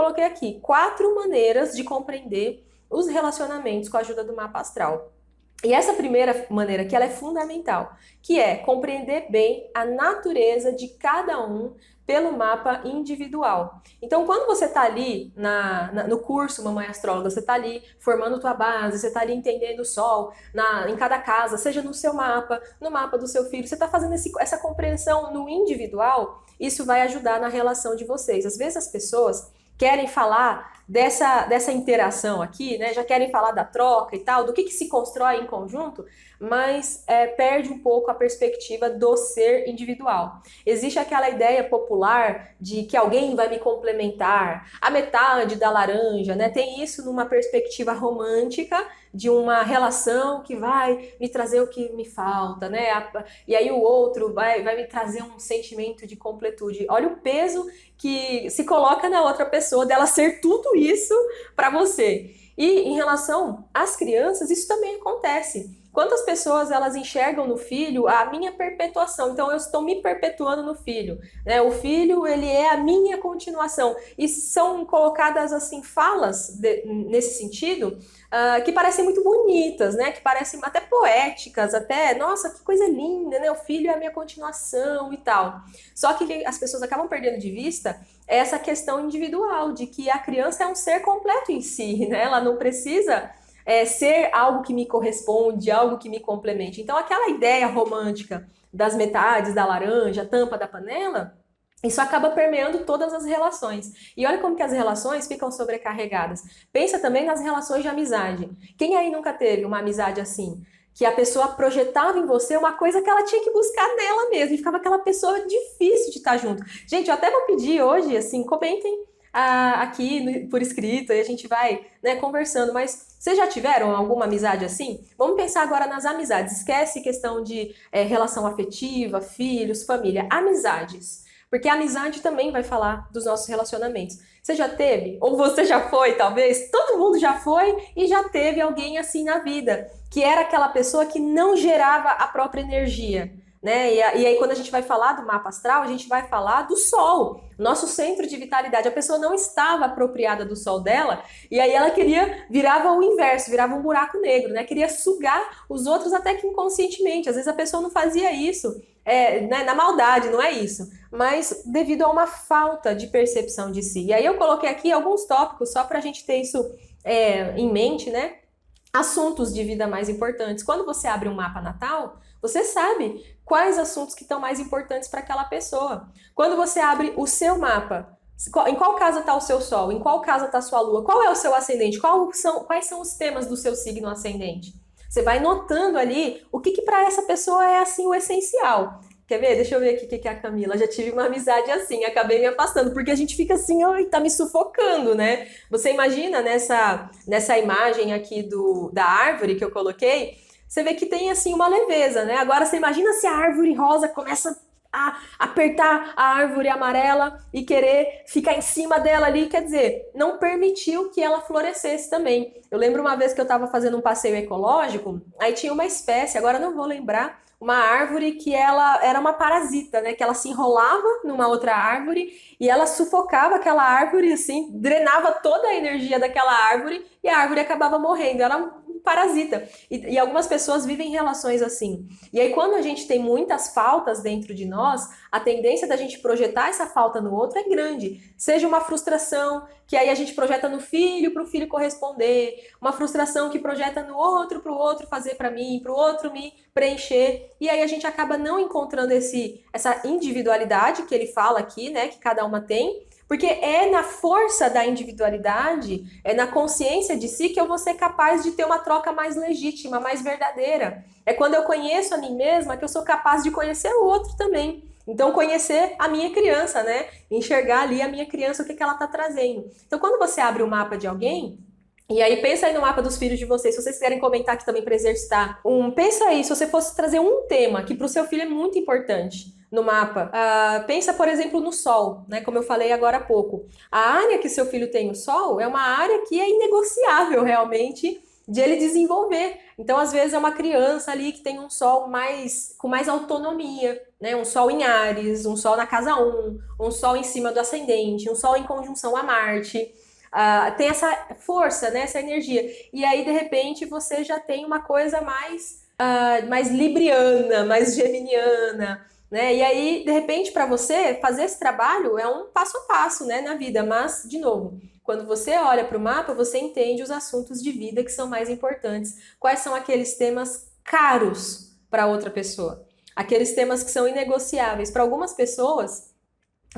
coloquei aqui 4 maneiras de compreender os relacionamentos com a ajuda do mapa astral. E essa primeira maneira aqui, ela é fundamental, que é compreender bem a natureza de cada um pelo mapa individual. Então, quando você está ali no curso Mamãe Astróloga, você está ali formando tua base, você está ali entendendo o Sol em cada casa, seja no seu mapa, no mapa do seu filho, você está fazendo essa compreensão no individual, isso vai ajudar na relação de vocês. Às vezes as pessoas querem falar dessa interação aqui, né? Já querem falar da troca e tal, do que se constrói em conjunto, mas perde um pouco a perspectiva do ser individual. Existe aquela ideia popular de que alguém vai me complementar, a metade da laranja, né? Tem isso numa perspectiva romântica de uma relação que vai me trazer o que me falta, né? E aí o outro vai me trazer um sentimento de completude. Olha o peso que se coloca na outra pessoa, dela ser tudo isso para você. E em relação às crianças, isso também acontece. Quantas pessoas elas enxergam no filho a minha perpetuação? Então eu estou me perpetuando no filho, né? O filho, ele é a minha continuação. E são colocadas assim falas nesse sentido que parecem muito bonitas, né? Que parecem até poéticas, até, nossa, que coisa linda, né? O filho é a minha continuação e tal. Só que as pessoas acabam perdendo de vista essa questão individual, de que a criança é um ser completo em si, né? Ela não precisa ser algo que me corresponde, algo que me complemente. Então, aquela ideia romântica das metades da laranja, tampa da panela, isso acaba permeando todas as relações. E olha como que as relações ficam sobrecarregadas. Pensa também nas relações de amizade. Quem aí nunca teve uma amizade assim? Que a pessoa projetava em você uma coisa que ela tinha que buscar nela mesma, e ficava aquela pessoa difícil de estar junto. Gente, eu até vou pedir hoje, assim, comentem aqui por escrito, e a gente vai, né, conversando, mas vocês já tiveram alguma amizade assim? Vamos pensar agora nas amizades. Esquece questão de relação afetiva, filhos, família. Amizades. Porque a amizade também vai falar dos nossos relacionamentos. Você já teve? Ou você já foi, talvez? Todo mundo já foi e já teve alguém assim na vida, que era aquela pessoa que não gerava a própria energia, né? E aí, quando a gente vai falar do mapa astral, a gente vai falar do Sol, nosso centro de vitalidade. A pessoa não estava apropriada do Sol dela, e aí ela virava o inverso, virava um buraco negro, né? Queria sugar os outros até que inconscientemente. Às vezes a pessoa não fazia isso, né, na maldade, não é isso, mas devido a uma falta de percepção de si. E aí eu coloquei aqui alguns tópicos só para a gente ter isso em mente, né? Assuntos de vida mais importantes. Quando você abre um mapa natal, você sabe quais assuntos que estão mais importantes para aquela pessoa. Quando você abre o seu mapa, em qual casa está o seu sol? Em qual casa está a sua lua? Qual é o seu ascendente? Quais são os temas do seu signo ascendente? Você vai notando ali o que para essa pessoa é assim o essencial. Quer ver? Deixa eu ver aqui o que é a Camila. Já tive uma amizade assim, acabei me afastando, porque a gente fica assim, ai, tá me sufocando, né? Você imagina nessa imagem aqui da árvore que eu coloquei, você vê que tem assim uma leveza, né? Agora você imagina se a árvore rosa começa a apertar a árvore amarela e querer ficar em cima dela ali, quer dizer, não permitiu que ela florescesse também. Eu lembro uma vez que eu estava fazendo um passeio ecológico, aí tinha uma espécie, agora não vou lembrar, uma árvore que ela era uma parasita, né? Que ela se enrolava numa outra árvore e ela sufocava aquela árvore, assim, drenava toda a energia daquela árvore e a árvore acabava morrendo. Era um parasita. E algumas pessoas vivem relações assim. E aí, quando a gente tem muitas faltas dentro de nós, a tendência da gente projetar essa falta no outro é grande. Seja uma frustração, que aí a gente projeta no filho, para o filho corresponder. Uma frustração que projeta no outro, para o outro fazer para mim, para o outro me preencher. E aí a gente acaba não encontrando essa individualidade que ele fala aqui, né? Que cada uma tem. Porque é na força da individualidade, é na consciência de si que eu vou ser capaz de ter uma troca mais legítima, mais verdadeira. É quando eu conheço a mim mesma que eu sou capaz de conhecer o outro também. Então, conhecer a minha criança, né? Enxergar ali a minha criança, o que ela está trazendo. Então, quando você abre o mapa de alguém, e aí pensa aí no mapa dos filhos de vocês, se vocês quiserem comentar aqui também para exercitar. Pensa aí, se você fosse trazer um tema que para o seu filho é muito importante no mapa. Pensa, por exemplo, no Sol, né? Como eu falei agora há pouco. A área que seu filho tem no Sol é uma área que é inegociável realmente de ele desenvolver. Então, às vezes, é uma criança ali que tem um Sol com mais autonomia. né? Um Sol em Áries, um Sol na casa um Sol em cima do ascendente, um Sol em conjunção a Marte. Tem essa força, né? Essa energia. E aí, de repente, você já tem uma coisa mais libriana, mais geminiana, né? E aí, de repente, para você, fazer esse trabalho é um passo a passo, né, na vida. Mas, de novo, quando você olha para o mapa, você entende os assuntos de vida que são mais importantes. Quais são aqueles temas caros para outra pessoa? Aqueles temas que são inegociáveis. Para algumas pessoas,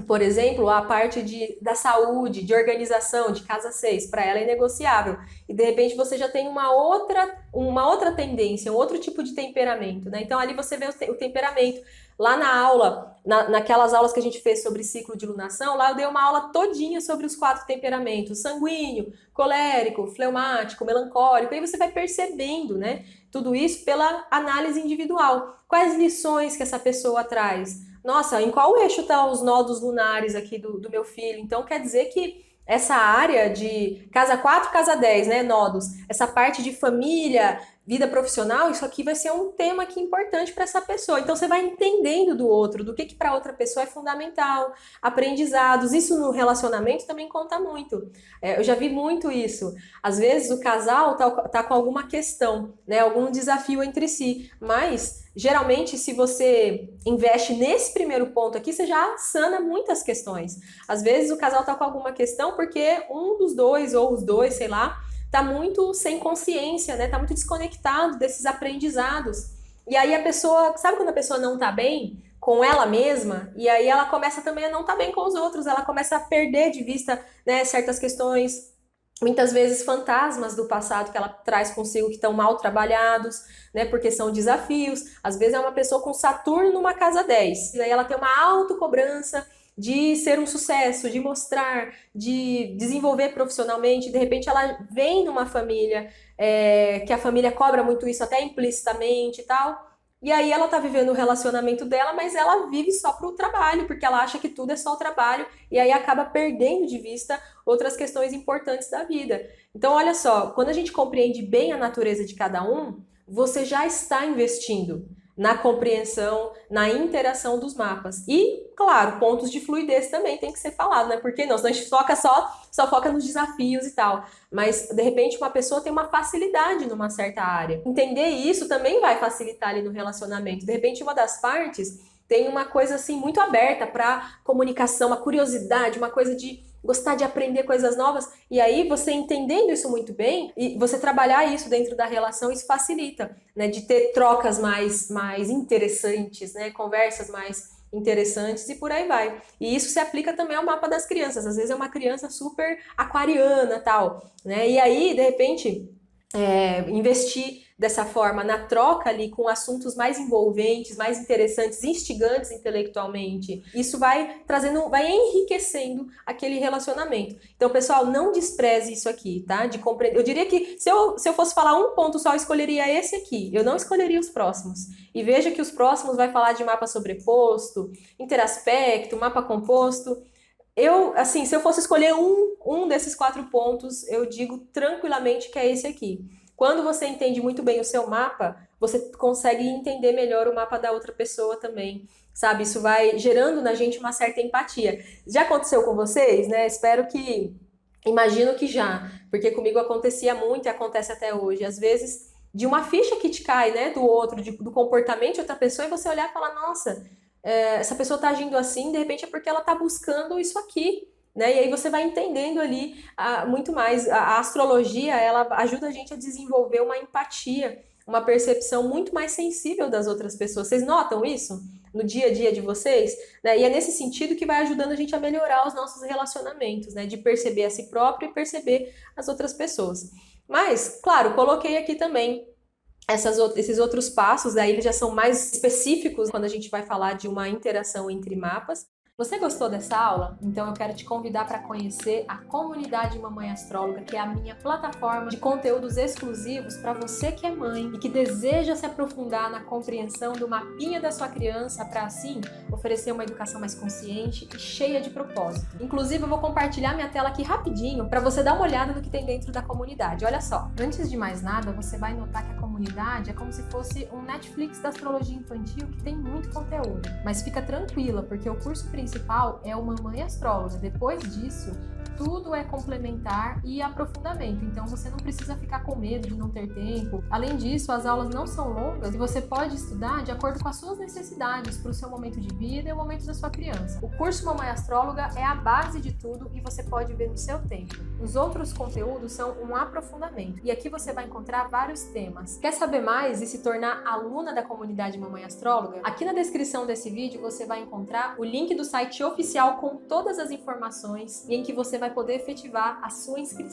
por exemplo, a parte da saúde, de organização, de casa 6, para ela é negociável. E de repente você já tem uma outra tendência, um outro tipo de temperamento, né? Então ali você vê o temperamento. Lá na aula, naquelas aulas que a gente fez sobre ciclo de lunação, lá eu dei uma aula todinha sobre os 4 temperamentos: sanguíneo, colérico, fleumático, melancólico. E aí você vai percebendo, né? Tudo isso pela análise individual. Quais lições que essa pessoa traz? Nossa, em qual eixo estão os nodos lunares aqui do meu filho? Então quer dizer que essa área de casa 4, casa 10, né, nodos, essa parte de família, vida profissional, isso aqui vai ser um tema aqui importante para essa pessoa. Então você vai entendendo do outro, do que para outra pessoa é fundamental, aprendizados. Isso no relacionamento também conta muito. Eu já vi muito isso. Às vezes o casal tá com alguma questão, né, algum desafio entre si, mas geralmente, se você investe nesse primeiro ponto aqui, você já sana muitas questões. Às vezes o casal tá com alguma questão porque um dos dois, ou os dois, sei lá, tá muito sem consciência, né? Tá muito desconectado desses aprendizados. E aí a pessoa, sabe quando a pessoa não tá bem com ela mesma? E aí ela começa também a não tá bem com os outros, ela começa a perder de vista, né, certas questões, muitas vezes fantasmas do passado que ela traz consigo que estão mal trabalhados, né? Porque são desafios. Às vezes é uma pessoa com Saturno numa casa 10. E aí ela tem uma autocobrança de ser um sucesso, de mostrar, de desenvolver profissionalmente. De repente ela vem numa família que a família cobra muito isso, até implicitamente e tal. E aí ela tá vivendo o relacionamento dela, mas ela vive só pro trabalho, porque ela acha que tudo é só o trabalho, e aí acaba perdendo de vista outras questões importantes da vida. Então, olha só, quando a gente compreende bem a natureza de cada um, você já está investindo na compreensão, na interação dos mapas. E, claro, pontos de fluidez também tem que ser falado, né? Porque não, senão a gente só foca nos desafios e tal. Mas, de repente, uma pessoa tem uma facilidade numa certa área. Entender isso também vai facilitar ali no relacionamento. De repente, uma das partes tem uma coisa assim muito aberta para comunicação, uma curiosidade, uma coisa de gostar de aprender coisas novas, e aí você entendendo isso muito bem, e você trabalhar isso dentro da relação, isso facilita, né, de ter trocas mais interessantes, né, conversas mais interessantes e por aí vai. E isso se aplica também ao mapa das crianças, às vezes é uma criança super aquariana tal, né, e aí, de repente, investir dessa forma na troca ali com assuntos mais envolventes, mais interessantes, instigantes intelectualmente, isso vai trazendo, vai enriquecendo aquele relacionamento. Então, pessoal, não despreze isso aqui, tá? De compreender. Eu diria que se eu fosse falar um ponto só, eu escolheria esse aqui. Eu não escolheria os próximos. E veja que os próximos vai falar de mapa sobreposto, interaspecto, mapa composto. Assim, se eu fosse escolher um desses 4 pontos, eu digo tranquilamente que é esse aqui. Quando você entende muito bem o seu mapa, você consegue entender melhor o mapa da outra pessoa também, sabe? Isso vai gerando na gente uma certa empatia. Já aconteceu com vocês, né? Imagino que já, porque comigo acontecia muito e acontece até hoje. Às vezes, de uma ficha que te cai, né, do outro, do comportamento de outra pessoa, e você olhar e falar, nossa, essa pessoa está agindo assim, de repente é porque ela está buscando isso aqui, né? E aí você vai entendendo ali muito mais. A astrologia, ela ajuda a gente a desenvolver uma empatia, uma percepção muito mais sensível das outras pessoas. Vocês notam isso no dia a dia de vocês? Né? E é nesse sentido que vai ajudando a gente a melhorar os nossos relacionamentos, né? De perceber a si próprio e perceber as outras pessoas. Mas, claro, coloquei aqui também esses outros passos, daí eles já são mais específicos quando a gente vai falar de uma interação entre mapas. Você gostou dessa aula? Então eu quero te convidar para conhecer a comunidade Mamãe Astróloga, que é a minha plataforma de conteúdos exclusivos para você que é mãe e que deseja se aprofundar na compreensão do mapinha da sua criança para assim oferecer uma educação mais consciente e cheia de propósito. Inclusive eu vou compartilhar minha tela aqui rapidinho para você dar uma olhada no que tem dentro da comunidade. Olha só, antes de mais nada, você vai notar que a comunidade é como se fosse um Netflix da astrologia infantil que tem muito conteúdo. Mas fica tranquila, porque o curso principal é o Mamãe Astróloga. Depois disso, tudo é complementar e aprofundamento, então você não precisa ficar com medo de não ter tempo. Além disso, as aulas não são longas e você pode estudar de acordo com as suas necessidades para o seu momento de vida e o momento da sua criança. O curso Mamãe Astróloga é a base de tudo e você pode ver no seu tempo. Os outros conteúdos são um aprofundamento e aqui você vai encontrar vários temas. Quer saber mais e se tornar aluna da comunidade Mamãe Astróloga? Aqui na descrição desse vídeo você vai encontrar o link do site oficial com todas as informações e em que você vai poder efetivar a sua inscrição.